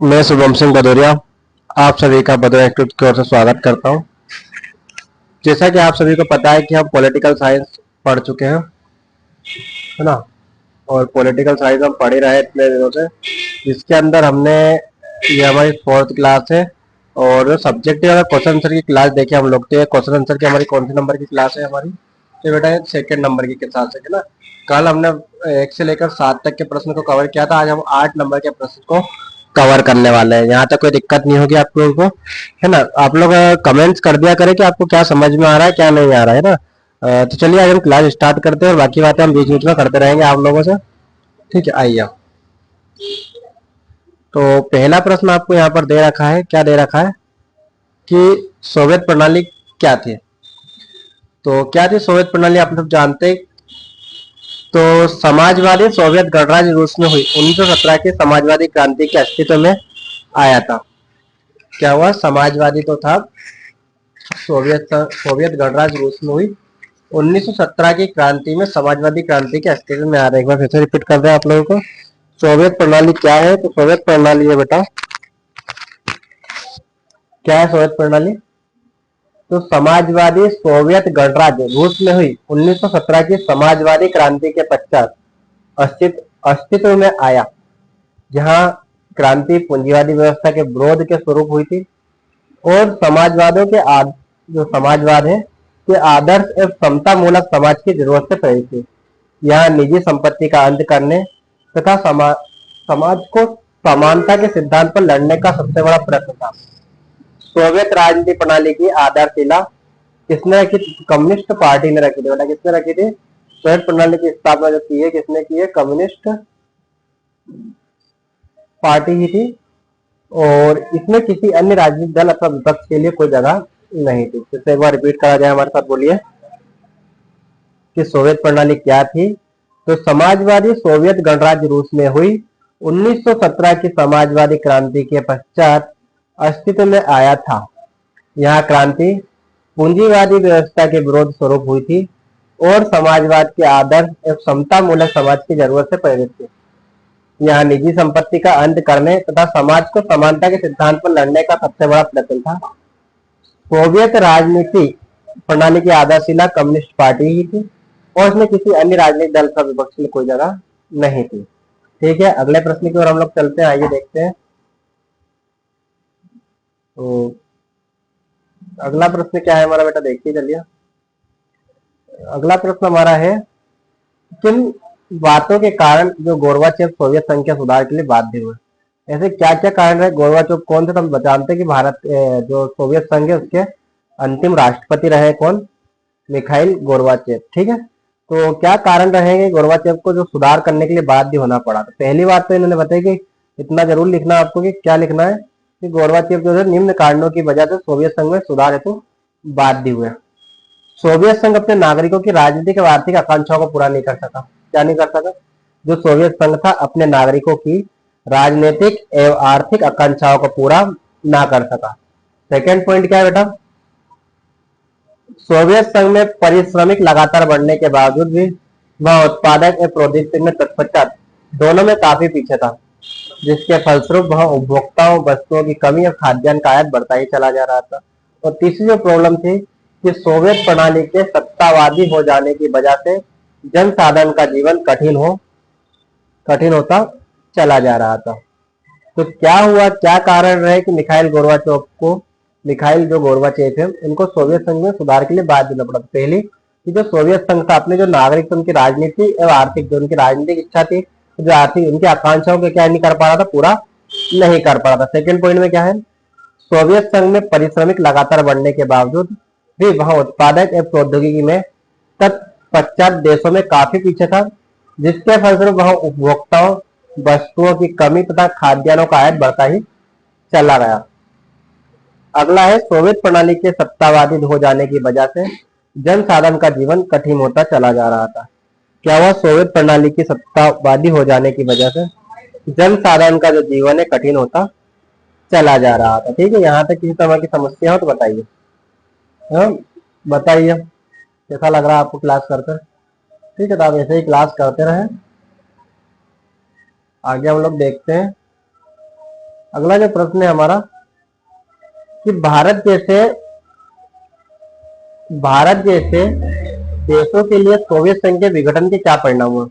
मैं शुभम सिंह भदौरिया आप सभी का भदौरिया इंस्टीट्यूट की ओर से स्वागत करता हूं। जैसा कि आप सभी को पता है कि हम पॉलिटिकल साइंस पढ़ चुके हैं, है ना। और पॉलिटिकल साइंस हम पढ़ ही रहे इतने दिनों से। इसके अंदर हमने ये हमारी फोर्थ क्लास है और सब्जेक्टिव अगर क्वेश्चन आंसर की क्लास देखें हम लोग तो ये क्वेश्चन आंसर की हमारी कौन सी नंबर की क्लास है हमारी, तो बेटा सेकेंड नंबर की क्लास है ना। कल हमने 1 से लेकर 7 तक के प्रश्न को कवर किया था, आज हम 8 नंबर के प्रश्न को कवर करने वाले हैं। यहाँ तक कोई दिक्कत नहीं होगी आप लोगों को, है ना। आप लोग कमेंट्स कर दिया करें कि आपको क्या समझ में आ रहा है क्या नहीं आ रहा है ना। तो चलिए आज हम क्लास स्टार्ट करते हैं और बाकी बातें हम बीच बीच में करते रहेंगे आप लोगों से, ठीक है। आइए, तो पहला प्रश्न आपको यहाँ पर दे रखा है, क्या दे रखा है कि सोवियत प्रणाली क्या थी। तो क्या थी सोवियत प्रणाली, आप लोग जानते हैं। तो समाजवादी सोवियत गणराज्य रूस में हुई 1917 की समाजवादी क्रांति के अस्तित्व में आया था। क्या हुआ, समाजवादी तो था, सोवियत गणराज्य रूस में हुई 1917 की क्रांति में समाजवादी क्रांति के अस्तित्व में आ रहा है। एक बार फिर से रिपीट कर रहे हैं आप लोगों को, सोवियत प्रणाली क्या है। तो सोवियत प्रणाली है बेटा, क्या है सोवियत प्रणाली। तो समाजवादी सोवियत गणराज्य रूस में हुई 1917 की समाजवादी क्रांति के पश्चात अस्तित्व में आया, जहां क्रांति पूंजीवादी व्यवस्था के विरोध के स्वरूप हुई थी और जो समाजवाद है के आदर्श एवं समता मूलक समाज की जरूरत से प्रेरित थी। यहाँ निजी संपत्ति का अंत करने तथा समाज को समानता के सिद्धांत पर लड़ने का सबसे बड़ा प्रयत्न था। सोवियत राजनीति प्रणाली की आधारशिला किसने रखी थी, कम्युनिस्ट पार्टी ने रखी थी बेटा। किसने रखी थी, सोवियत प्रणाली की स्थापना जो की है किसने की है, कम्युनिस्ट पार्टी की थी। और इसमें किसी अन्य राजनीतिक दल अथवा विपक्ष के लिए कोई जगह नहीं थी। फिर से एक बार रिपीट करा जाए, हमारे साथ बोलिए कि सोवियत प्रणाली क्या थी। तो समाजवादी सोवियत गणराज्य रूस में हुई 1917 की समाजवादी क्रांति के पश्चात अस्तित्व में आया था। यह क्रांति पूंजीवादी व्यवस्था के विरोध स्वरूप हुई थी और समाजवाद के आदर्श एवं समता मूलक समाज की जरूरत से प्रेरित थी। यहाँ निजी संपत्ति का अंत करने तथा समाज को समानता के सिद्धांत पर लड़ने का सबसे बड़ा प्रयत्न था। सोवियत राजनीति प्रणाली की आधारशिला कम्युनिस्ट पार्टी ही थी और इसमें किसी अन्य राजनीतिक दल का विपक्ष में कोई जगह नहीं थी। ठीक है, अगले प्रश्न की ओर हम लोग चलते हैं, आइए देखते हैं। तो अगला प्रश्न क्या है हमारा बेटा, देखिए चलिए। अगला प्रश्न हमारा है, किन बातों के कारण जो गोरबाचेव सोवियत संघ के सुधार के लिए बाध्य हुए। ऐसे क्या क्या कारण रहे। गोरबाचेव कौन थे, तो हम जानते हैं कि भारत जो सोवियत संघ है उसके अंतिम राष्ट्रपति रहे कौन, मिखाइल गोरबाचेव। ठीक है, तो क्या कारण रहेंगे गोरबाचेव को जो सुधार करने के लिए बाध्य होना पड़ा। तो पहली बात तो इन्होंने बताई कि इतना जरूर लिखना आपको कि क्या लिखना है कि गोरबाचेव जो है निम्न कारणों की वजह से सोवियत संघ में सुधार हेतु बाध्य हुए। सोवियत संघ अपने नागरिकों की राजनीतिक और आर्थिक आकांक्षाओं को पूरा नहीं कर सका। क्या नहीं कर सका, जो सोवियत संघ था अपने नागरिकों की राजनीतिक एवं आर्थिक आकांक्षाओं को पूरा ना कर सका। सेकेंड पॉइंट क्या है बेटा, सोवियत संघ में पारिश्रमिक लगातार बढ़ने के बावजूद भी वह उत्पादक एवं प्रौद्योगिकी में तत्पश्चात दोनों में काफी पीछे था, जिसके फलस्वरूप वह उपभोक्ताओं वस्तुओं की कमी और खाद्यान्न का आयात बढ़ता ही चला जा रहा था। और तीसरी जो प्रॉब्लम थी कि सोवियत प्रणाली के सत्तावादी हो जाने की वजह से जन साधारण का जीवन कठिन होता चला जा रहा था। तो क्या हुआ, क्या कारण रहे कि मिखाइल जो गोरबाचेव थे उनको सोवियत संघ में सुधार के लिए बाध्य होना पड़ा। पहली कि जो सोवियत संघ था अपने जो नागरिक थे उनकी राजनीति एवं आर्थिक जो उनकी राजनीतिक इच्छा थी, जो आर्थिक उनकी आकांक्षाओं को क्या नहीं कर पा रहा था, पूरा नहीं कर पा रहा था। सेकेंड पॉइंट में क्या है, सोवियत संघ में पारिश्रमिक लगातार बढ़ने के बावजूद भी वह उत्पादक एवं प्रौद्योगिकी में तत्पश्चात देशों में काफी पीछे था, जिसके फलस्वरूप वह उपभोक्ताओं वस्तुओं की कमी तथा खाद्यान्नों का आयात बढ़ता ही चला गया। अगला है, सोवियत प्रणाली के सत्तावादी हो जाने की वजह से जन साधारण का जीवन कठिन होता चला जा रहा था। क्या हुआ, सोवियत प्रणाली की सत्तावादी हो जाने की वजह से जन साधारण का जो जीवन है कठिन होता चला जा रहा था। ठीक है, यहाँ तक किसी तरह की समस्या हो तो बताइए। हाँ बताइए कैसा लग रहा है आपको क्लास करकर। ठीक है, तो आप ऐसे ही क्लास करते रहें। आगे हम लोग देखते हैं अगला जो प्रश्न है हमारा कि भारत जैसे देशों के लिए सोवियत संघ के विघटन के क्या परिणाम हुए।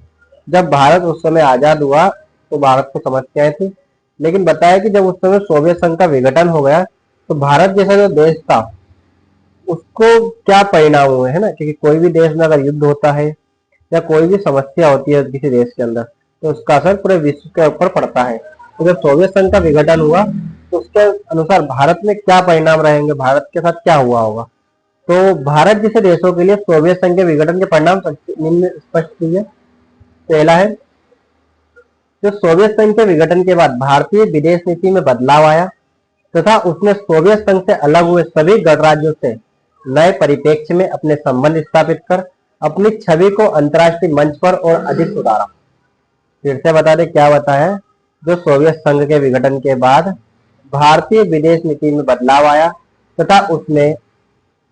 जब भारत उस समय आजाद हुआ तो भारत को समस्याएं थी, लेकिन बताया कि जब उस समय सोवियत संघ का विघटन हो गया तो भारत जैसा जो देश था उसको क्या परिणाम हुए, है ना। क्योंकि कोई भी देश में अगर युद्ध होता है या कोई भी समस्या होती है किसी देश के अंदर तो उसका असर पूरे विश्व के ऊपर पड़ता है। तो जब सोवियत संघ का विघटन हुआ तो उसके अनुसार भारत में क्या परिणाम रहेंगे, भारत के साथ क्या हुआ होगा। तो भारत जैसे देशों के लिए सोवियत संघ के विघटन के परिणाम निम्न स्पष्ट कीजिए। पहला है, जो सोवियत संघ के विघटन के बाद भारतीय विदेश नीति में बदलाव आया तथा उसने सोवियत संघ से अलग हुए सभी गणराज्यों से नए परिप्रेक्ष्य में अपने संबंध स्थापित कर अपनी छवि को अंतर्राष्ट्रीय मंच पर और अधिक सुधारा। फिर से बता दें क्या बताया। जो सोवियत संघ के विघटन के बाद भारतीय विदेश नीति में बदलाव आया तथा उसने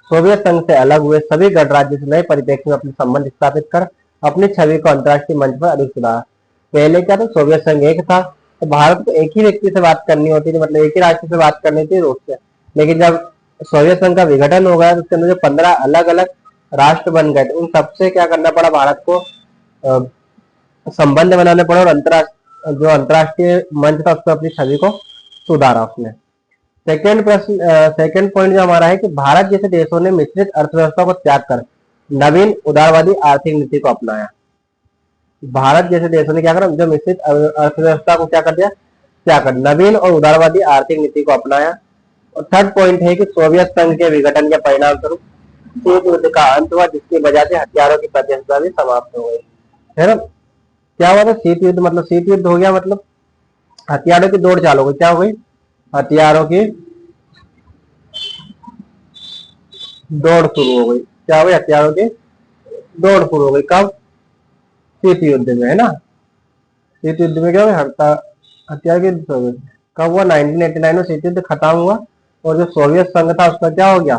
सोवियत संघ से अलग हुए सभी गणराज्यों से नए परिप्रेक्ष्य में अपने संबंध स्थापित कर अपनी छवि को अंतर्राष्ट्रीय मंच पर अधिक सुधारा। पहले क्या था, सोवियत संघ एक था तो भारत को एक ही व्यक्ति से बात करनी होती थी, मतलब एक ही राष्ट्र से बात करनी थी, रूस से। लेकिन जब सोवियत संघ का विघटन हो गया तो उसके अंदर जो 15 अलग अलग राष्ट्र बन गए थे उन सबसे क्या करना पड़ा, भारत को संबंध बनाने पड़े और अंतर्राष्ट्रीय मंच था उस पर अपनी छवि को सुधारा उसने। सेकेंड पॉइंट जो हमारा है कि भारत जैसे देशों ने मिश्रित अर्थव्यवस्था को त्याग कर नवीन उदारवादी आर्थिक नीति को अपनाया। भारत जैसे देशों ने क्या करा, जो मिश्रित अर्थव्यवस्था को क्या कर दिया, त्याग कर नवीन और उदारवादी आर्थिक नीति को अपनाया। और थर्ड पॉइंट है कि सोवियत संघ के विघटन के परिणाम स्वरूप शीत युद्ध का अंत हुआ जिसकी वजह से हथियारों की प्रतिस्पर्धा भी समाप्त हो गई, है ना। क्या हुआ था, शीत युद्ध, मतलब शीत युद्ध हो गया, मतलब हथियारों की दौड़ चालू हो गई। क्या हो गई, हथियारों की दौड़ शुरू हो गई। क्या हो गई, हथियारों की दौड़ शुरू हो गई। कब, शीत युद्ध में, है ना। शीत युद्ध में क्या हुआ, हथियार की कब हुआ, 1989 में शीत युद्ध खत्म हुआ और जो सोवियत संघ था उसका क्या हो गया,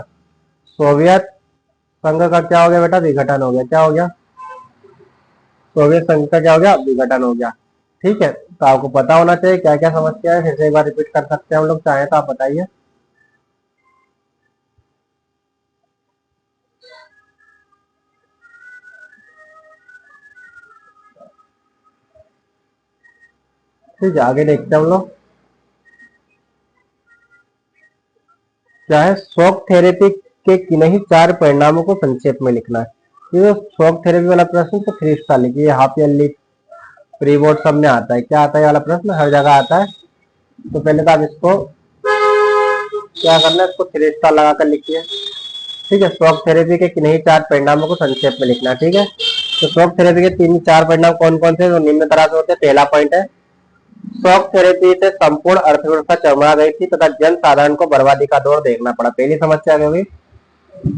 सोवियत संघ का क्या हो गया बेटा, विघटन हो गया। क्या हो गया, सोवियत संघ का क्या हो गया, विघटन हो गया। ठीक है, तो आपको पता होना चाहिए क्या क्या समस्या है, फिर से एक बार रिपीट कर सकते हैं हम लोग, चाहे तो आप बताइए। ठीक है, आगे देखते हैं हम लोग। क्या है, शॉक थेरेपी के किन्हीं 4 परिणामों को संक्षेप में लिखना है। ये शॉक थेरेपी वाला प्रश्न तो 3 स्टार लिखिए, हाफ ईयरली प्री बोर्ड सब में आता है। क्या आता है वाला प्रश्न, हर जगह आता है। तो पहले तो आप इसको क्या करना है, इसको 3 स्टार लगाकर लिखिए। ठीक है, शॉक थेरेपी के किन्हीं 4 परिणामों को संक्षेप में लिखना। ठीक है, तो शॉक थेरेपी के 3-4 परिणाम कौन कौन से, जो निम्न तरह से होते हैं। पहला पॉइंट है, शॉक थेरेपी से संपूर्ण अर्थव्यवस्था चरमरा गई थी तथा जन साधारण को बर्बादी का दौर देखना पड़ा। पहली समस्या क्या होगी,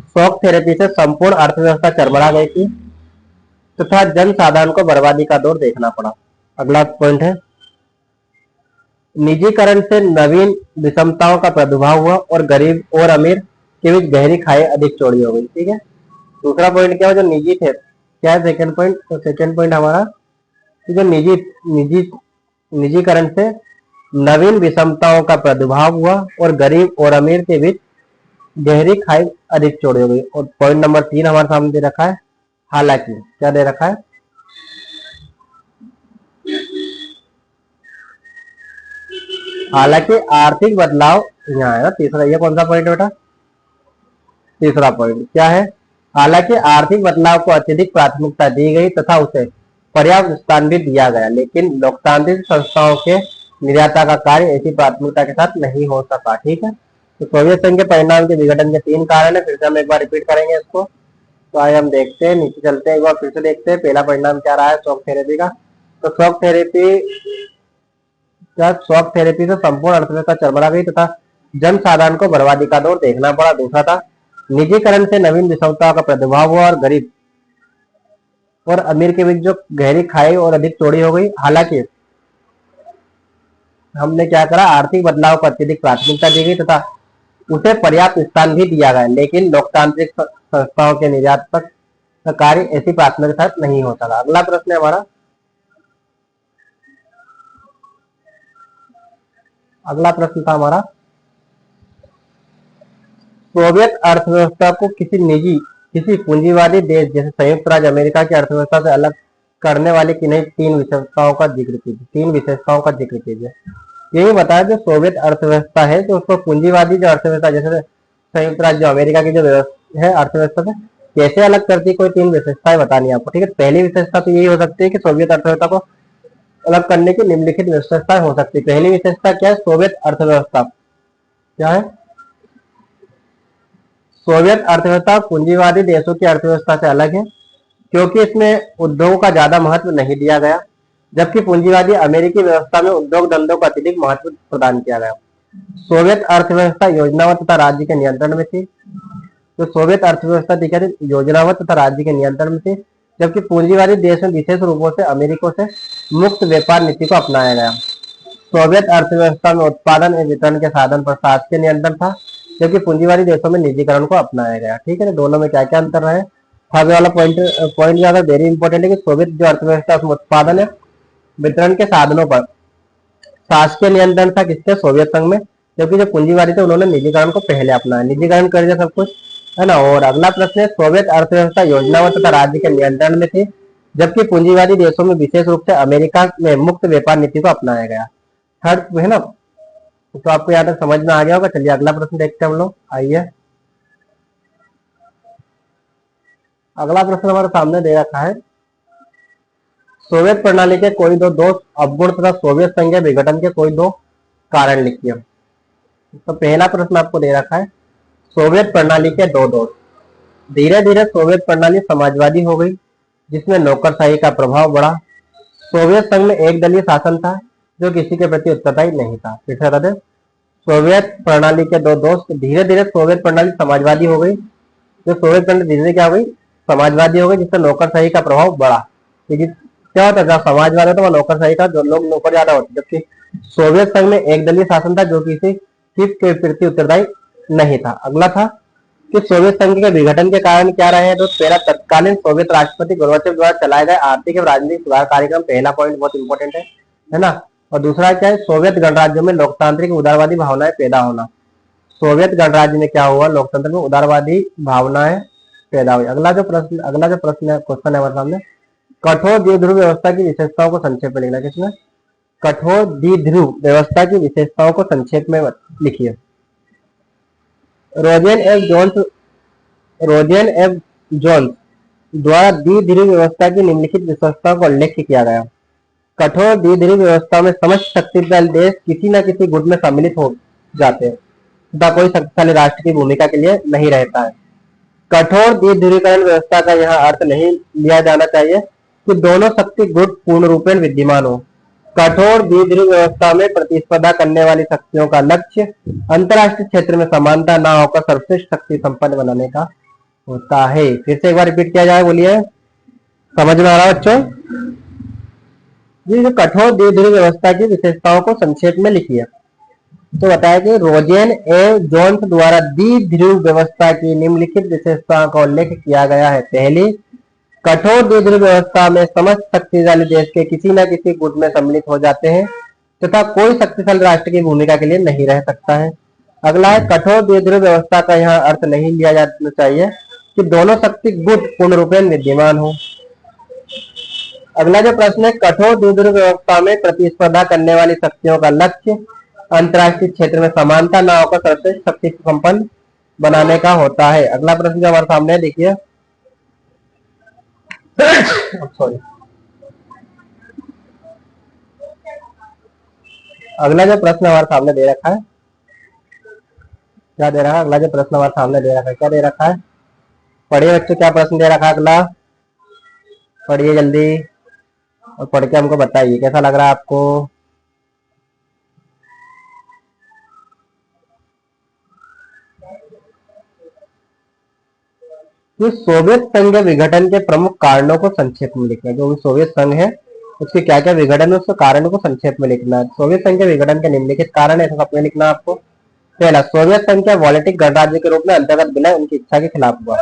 शॉक थेरेपी से संपूर्ण अर्थव्यवस्था चरमरा गई थी तथा जन साधारण को बर्बादी का दौर देखना पड़ा। अगला पॉइंट है, निजीकरण से नवीन विषमताओं का प्रादुर्भाव हुआ और गरीब और अमीर के बीच गहरी खाई अधिक चौड़ी हो गई। ठीक है, दूसरा पॉइंट क्या है, जो निजी थे, क्या है सेकंड पॉइंट, तो सेकंड पॉइंट हमारा जो निजी निजी निजीकरण से नवीन विषमताओं का प्रादुर्भाव हुआ और गरीब और अमीर के बीच गहरी खाई अधिक चौड़ी हो गई। और पॉइंट नंबर 3 हमारे सामने दे रखा है, हालांकि, क्या दे रखा है, हालांकि आर्थिक बदलाव, यहाँ है ना तीसरा, ये कौन सा पॉइंट बेटा, तीसरा पॉइंट क्या है, हालांकि आर्थिक बदलाव को अत्यधिक प्राथमिकता दी गई तथा उसे पर्याप्त स्थान भी दिया गया, लेकिन लोकतांत्रिक संस्थाओं के निर्याता का कार्य ऐसी प्राथमिकता के साथ नहीं हो सका। ठीक है, तो सोवियत संघ के परिणाम के विघटन के 3 कारण है, फिर से हम एक बार रिपीट करेंगे इसको। तो आइए हम देखते हैं, नीचे चलते हैं, एक बार फिर से देखते हैं पहला परिणाम क्या रहा है शॉक थेरेपी का। तो शॉक थेरेपी से संपूर्ण अर्थव्यवस्था चरमरा गई तथा जन साधारण को बर्बादी का दौर देखना पड़ा। दूसरा था, निजीकरण से नवीन विषमताओं का प्रादुर्भाव हुआ और गरीब और अमीर के बीच जो गहरी खाई और अधिक चौड़ी हो गई। हालांकि हमने क्या करा, आर्थिक बदलाव को अत्यधिक प्राथमिकता दी गई तथा उसे पर्याप्त स्थान भी दिया गया, लेकिन लोकतांत्रिक संस्थाओं के निर्यातक का कार्य ऐसी प्राथमिकता के साथ नहीं हो सका। अगला प्रश्न है हमारा, अगला प्रश्न था हमारा, सोवियत अर्थव्यवस्था को किसी पूंजीवादी देश जैसे संयुक्त राज्य अमेरिका की अर्थव्यवस्था से अलग करने वाली किन्हीं तीन विशेषताओं का जिक्र कीजिए। यही बताया जो सोवियत अर्थव्यवस्था है, जो उसको पूंजीवादी जो अर्थव्यवस्था जैसे संयुक्त राज्य अमेरिका की जो व्यवस्था है अर्थव्यवस्था से कैसे अलग करती है, कोई तीन विशेषताएं बतानी है आपको। ठीक है, पहली विशेषता तो यही हो सकती है कि सोवियत अर्थव्यवस्था को अलग करने की निम्नलिखित विशेषताएं हो सकती है। पहली विशेषता क्या है, सोवियत अर्थव्यवस्था क्या है, सोवियत अर्थव्यवस्था पूंजीवादी देशों की अर्थव्यवस्था से अलग है क्योंकि इसमें उद्योगों का ज्यादा महत्व नहीं दिया गया, जबकि पूंजीवादी अमेरिकी व्यवस्था में उद्योग धंधों को अत्यधिक महत्व प्रदान किया गया। सोवियत अर्थव्यवस्था योजनावत तथा राज्य के नियंत्रण में थी। तो सोवियत अर्थव्यवस्था थी क्या थी, योजनावत तथा राज्य के नियंत्रण में थी, जबकि पूंजीवादी देश में विशेष रूपों से अमेरिका से मुक्त व्यापार नीति को अपनाया गया। सोवियत अर्थव्यवस्था में उत्पादन एवं वितरण के साधन पर शासकीय नियंत्रण था, जबकि पूंजीवादी देशों में निजीकरण को अपनाया गया। ठीक है, दोनों में क्या क्या अंतर है। आगे वाला पॉइंट ज्यादा वेरी इंपॉर्टेंट है कि सोवियत जो अर्थव्यवस्था उसमें उत्पादन है वितरण के साधनों पर शासकीय नियंत्रण था किसके, सोवियत संघ में, जबकि जो पूंजीवादी थे उन्होंने निजीकरण को पहले अपनाया, निजीकरण कर दिया सब कुछ, है ना। और अगला प्रश्न है, सोवियत अर्थव्यवस्था योजनावत तथा राज्य के नियंत्रण में थी, जबकि पूंजीवादी देशों में विशेष रूप से अमेरिका में मुक्त व्यापार नीति को अपनाया गया। थर्ड है ना, तो आपको यहाँ तक समझ में आ गया होगा। चलिए अगला प्रश्न देखते हैं हम लोग, आइए। अगला प्रश्न हमारे सामने दे रखा है, सोवियत प्रणाली के कोई दो दोष अवगुण तथा सोवियत संघ के विघटन के कोई दो कारण लिखिए। तो पहला प्रश्न आपको दे रखा है, सोवियत प्रणाली के दो दोष। धीरे धीरे सोवियत प्रणाली समाजवादी हो गई, जिसमें नौकरशाही का प्रभाव बढ़ा। सोवियत संघ में एक दलीय शासन था जो किसी के प्रति उत्तरदायी नहीं था। फिर से बता दें, सोवियत प्रणाली के दो दोष। धीरे धीरे सोवियत प्रणाली समाजवादी हो गई, जो सोवियत प्रणाली धीरे धीरे क्या हो गई, समाजवादी हो गई, जिससे नौकरशाही का प्रभाव बढ़ा। क्या होता था, समाजवाद होता है नौकरशाही का, जो लोग नौकर ज्यादा होते, जबकि सोवियत संघ में एक दलीय शासन था जो किसी के प्रति उत्तरदायी नहीं था। अगला था कि सोवियत संघ के विघटन के कारण क्या रहे हैं, तो पहला तत्कालीन सोवियत राष्ट्रपति गोर्बाचेव द्वारा चलाए गए आर्थिक एवं राजनीतिक सुधार कार्यक्रम, पहला पॉइंट बहुत इंपॉर्टेंट है ना। और दूसरा क्या है, सोवियत गणराज्यों में लोकतांत्रिक उदारवादी भावनाएं पैदा होना। सोवियत गणराज्य में क्या हुआ, लोकतंत्र में उदारवादी भावनाएं पैदा हुई। अगला जो प्रश्न क्वेश्चन है हमारे सामने, कठोर द्विध्रुव व्यवस्था की विशेषताओं को संक्षेप में लिखना। किसमें, कठोर द्विध्रुव व्यवस्था की विशेषताओं को संक्षेप में लिखिए। रोजेन एव जोन्स द्वारा द्विध्रुव व्यवस्था की निम्नलिखित विशेषताओं का उल्लेख किया गया। कठोर द्विध्रुव व्यवस्था में समस्त शक्तिशाली देश किसी न किसी गुट में सम्मिलित हो जाते हैं तथा कोई शक्तिशाली राष्ट्र की भूमिका के लिए नहीं रहता है। कठोर द्विध्रुवीकरण व्यवस्था का यह अर्थ नहीं लिया जाना चाहिए कि दोनों शक्ति गुट पूर्ण रूपेण विद्यमान हो। कठोर द्विध्रुव व्यवस्था में प्रतिस्पर्धा करने वाली शक्तियों का लक्ष्य अंतरराष्ट्रीय क्षेत्र में समानता न होकर सर्वश्रेष्ठ शक्ति संपन्न बनाने का होता है। फिर से एक बार रिपीट किया जाए, बोलिए, समझ में आ रहा है बच्चों जी। जो कठोर द्विध्रुव व्यवस्था की विशेषताओं को संक्षेप में लिखिए। तो बताया कि रोजेन ए जोन्स द्वारा द्विध्रुव व्यवस्था की निम्नलिखित विशेषताओं का उल्लेख किया गया है। पहली, कठोर द्विध्रुव व्यवस्था में समस्त शक्तिशाली देश के किसी न किसी गुट में सम्मिलित हो जाते हैं तथा कोई शक्तिशाली राष्ट्र की भूमिका के लिए नहीं रह सकता है। अगला है, कठोर द्विध्रुव व्यवस्था का यह अर्थ नहीं लिया जाना चाहिए कि दोनों शक्ति गुट पूर्ण रूपेण विद्यमान हो। अगला जो प्रश्न है, कठोर द्विध्रुव व्यवस्था में प्रतिस्पर्धा करने वाली शक्तियों का लक्ष्य अंतरराष्ट्रीय क्षेत्र में समानता न होकर सर्वश्रेष्ठ शक्ति संपन्न बनाने का होता है। अगला प्रश्न जो हमारे सामने है, देखिए सॉरी, अगला जो प्रश्न हमारे सामने दे रखा है, क्या दे रखा है, अगला जो प्रश्न हमारे सामने दे रखा है, क्या दे रखा है, पढ़िए बच्चों, क्या प्रश्न दे रखा है, अगला पढ़िए जल्दी और पढ़ के हमको बताइए कैसा लग रहा है आपको। तो सोवियत संघ विघटन के प्रमुख कारणों को संक्षेप में लिखना है। जो भी सोवियत संघ है उसके क्या क्या विघटन है, उसके कारणों को संक्षेप में लिखना है। सोवियत संघ के विघटन के निम्नलिखित कारण है, सबने लिखना है आपको। पहला, सोवियत संघ के वॉलेटिक गणराज्य के रूप में अंतर्गत विलय उनकी इच्छा के खिलाफ हुआ।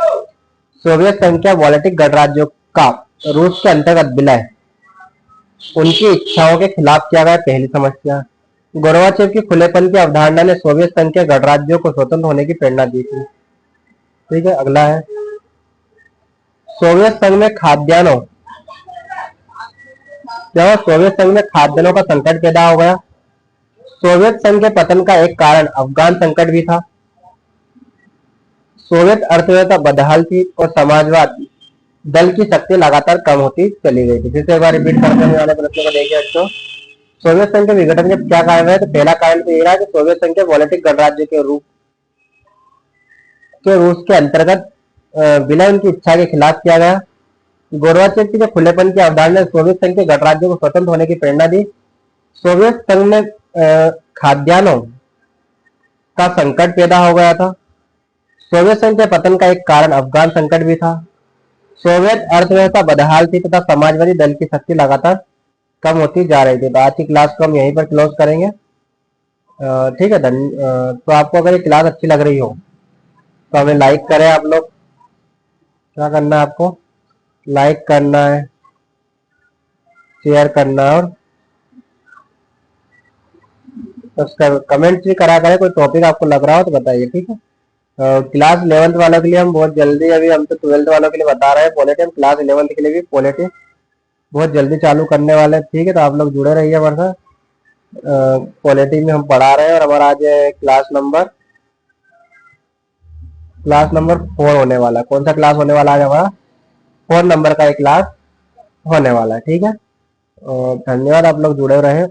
सोवियत संघ के वॉलेटिक गणराज्यों का रूस के अंतर्गत विलय उनकी इच्छाओं के खिलाफ किया गया, पहली समस्या। गोरबाचेव की खुलेपन की अवधारणा ने सोवियत संघ के गणराज्यों को स्वतंत्र होने की प्रेरणा दी थी। ठीक है, अगला है सोवियत संघ में खाद्यान्नों। जब सोवियत संघ में खाद्यान्नों का संकट पैदा हो गया। सोवियत संघ के पतन का एक कारण अफगान संकट भी था। सोवियत अर्थव्यवस्था बदहाल थी और समाजवाद दल की शक्ति लगातार कम होती चली गई थी। फिर से एक बार रिपीट करते हुए वाले प्रश्न को देखिए बच्चों। सोवियत संघ के विघटन के क्या कारण है? तो पहला कारण तो ये रहा कि सोवियत संघ के पॉलिटिक गणराज्य के रूप के रूस के अंतर्गत बिना उनकी इच्छा के खिलाफ किया गया। गोरबाचेव की जो खुलेपन की अवधारणा ने सोवियत संघ के गणराज्यों को स्वतंत्र होने की प्रेरणा दी। सोवियत संघ में खाद्यान्नों का संकट पैदा हो गया था। सोवियत संघ के पतन का एक कारण अफगान संकट भी था। सोवियत अर्थव्यवस्था बदहाल थी तथा समाजवादी दल की शक्ति लगातार कम होती जा रही थी। तो आज की क्लास को हम यहीं पर क्लोज करेंगे। ठीक है, तो आपको अगर ये क्लास अच्छी लग रही हो तो हमें लाइक करें। आप लोग क्या करना है, आपको लाइक करना है, शेयर करना है और कमेंट्स भी करा करें। कोई टॉपिक आपको लग रहा हो तो बताइए। ठीक है, क्लास 11th वालों के लिए हम बहुत जल्दी, अभी हम तो 12th वालों के लिए बता रहे हैं पॉलिटी, हम क्लास 11th के लिए भी पॉलिटी बहुत जल्दी चालू करने वाले हैं। ठीक है, तो आप लोग जुड़े रहिए हमारे साथ। पॉलिटी में हम पढ़ा रहे हैं और हमारा आज क्लास नंबर 4 होने वाला है। कौन सा क्लास होने वाला है? हमारा 4 नंबर का एक क्लास होने वाला है। ठीक है, धन्यवाद, आप लोग जुड़े रहे।